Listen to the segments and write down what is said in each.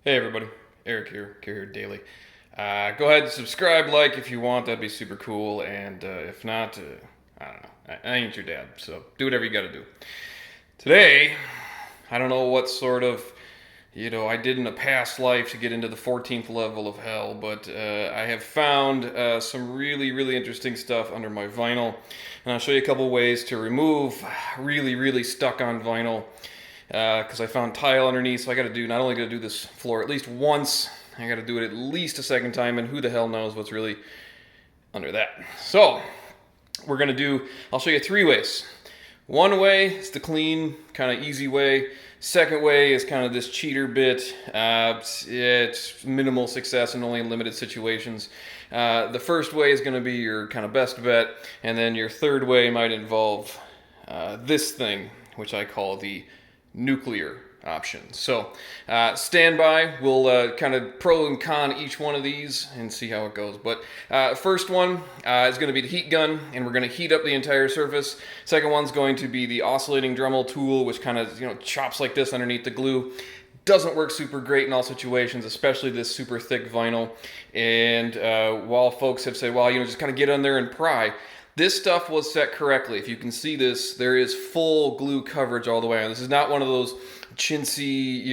Hey everybody, Eric here, Carrier Daily. Go ahead and subscribe, like if you want, that'd be super cool. And if not, I don't know, I ain't your dad, so do whatever you gotta do. Today, I don't know what sort of, I did in a past life to get into the 14th level of hell, but I have found some really interesting stuff under my vinyl. And I'll show you a couple ways to remove really stuck on vinyl. Because I found tile underneath, so I gotta do, not only gotta do this floor at least once, I gotta do it at least a second time, and who the hell knows what's really under that. So, I'll show you three ways. One way is the clean, kind of easy way. Second way is kind of this cheater bit. It's minimal success and only in limited situations. The first way is gonna be your kind of best bet, and then your third way might involve this thing, which I call the nuclear option. So stand by. We'll kind of pro and con each one of these and see how it goes. But first one is going to be the heat gun, and we're going to heat up the entire surface. Second one's going to be the oscillating Dremel tool, which kind of chops like this underneath the glue. Doesn't work super great in all situations, especially this super thick vinyl. And while folks have said, well, just kind of get on there and pry, this stuff was set correctly. If you can see this, there is full glue coverage all the way on. This is not one of those chintzy,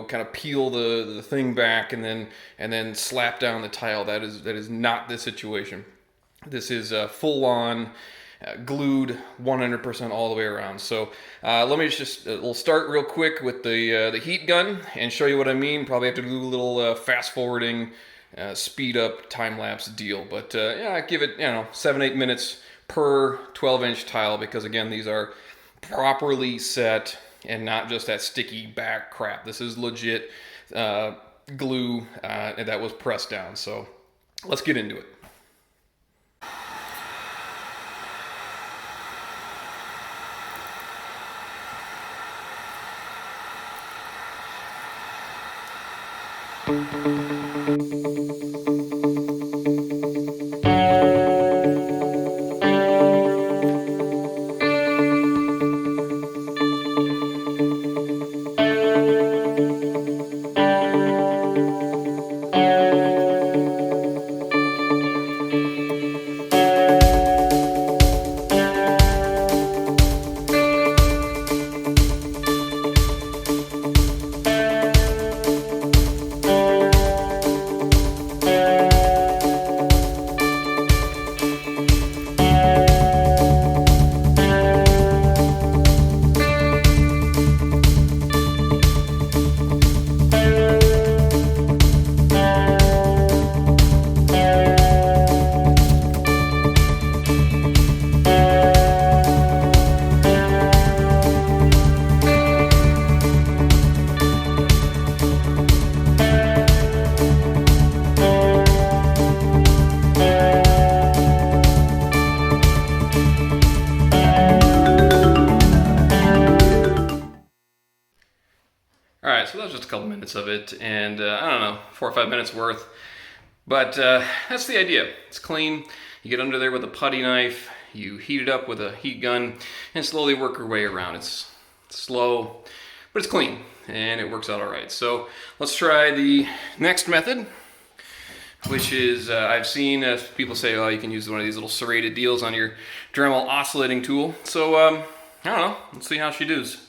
kind of peel the thing back and then slap down the tile. That is not the situation. This is full on glued 100% all the way around. So let me we'll start real quick with the heat gun and show you what I mean. Probably have to do a little fast forwarding, speed up time lapse deal. But yeah, I give it 7-8 minutes per 12-inch tile, because again, these are properly set and not just that sticky back crap. This is legit glue that was pressed down. So let's get into it. Alright, so that was just a couple minutes of it, and I don't know, 4 or 5 minutes worth. But that's the idea. It's clean. You get under there with a putty knife, you heat it up with a heat gun, and slowly work your way around. It's slow, but it's clean, and it works out alright. So let's try the next method, which is, I've seen people say, oh, you can use one of these little serrated deals on your Dremel oscillating tool. So, I don't know, let's see how she does.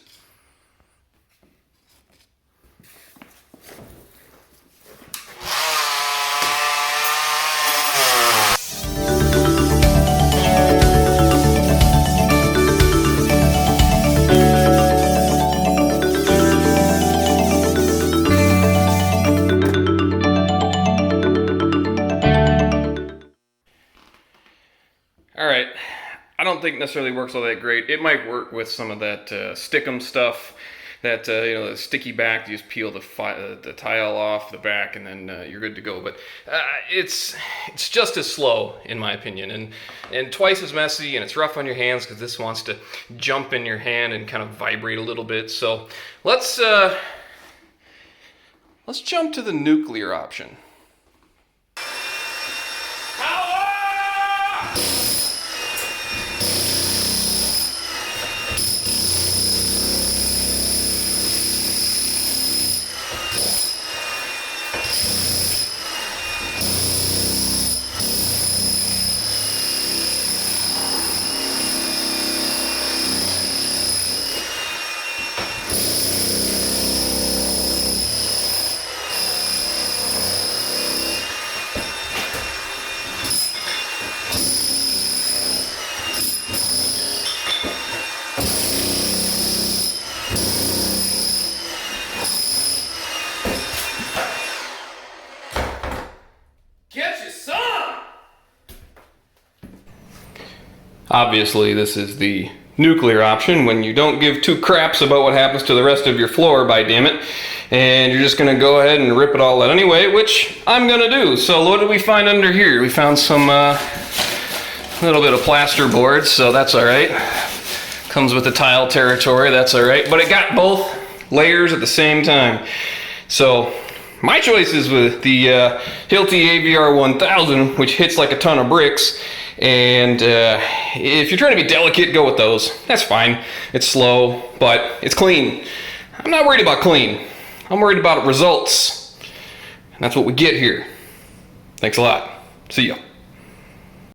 Alright, I don't think necessarily works all that great. It might work with some of that stickum stuff, that the sticky back. You just peel the tile off the back and then you're good to go. But it's just as slow, in my opinion, and twice as messy, and it's rough on your hands because this wants to jump in your hand and kind of vibrate a little bit. So let's jump to the nuclear option. Obviously, this is the nuclear option when you don't give two craps about what happens to the rest of your floor, by damn it, and you're just gonna go ahead and rip it all out anyway, which I'm gonna do. So what did we find under here? We found some little bit of plaster board, so that's all right. Comes with the tile territory, that's all right, but it got both layers at the same time. So my choice is with the HILTI AVR 1000, which hits like a ton of bricks. And if you're trying to be delicate, go with those. That's fine. It's slow, but it's clean. I'm not worried about clean. I'm worried about results. And that's what we get here. Thanks a lot. See ya.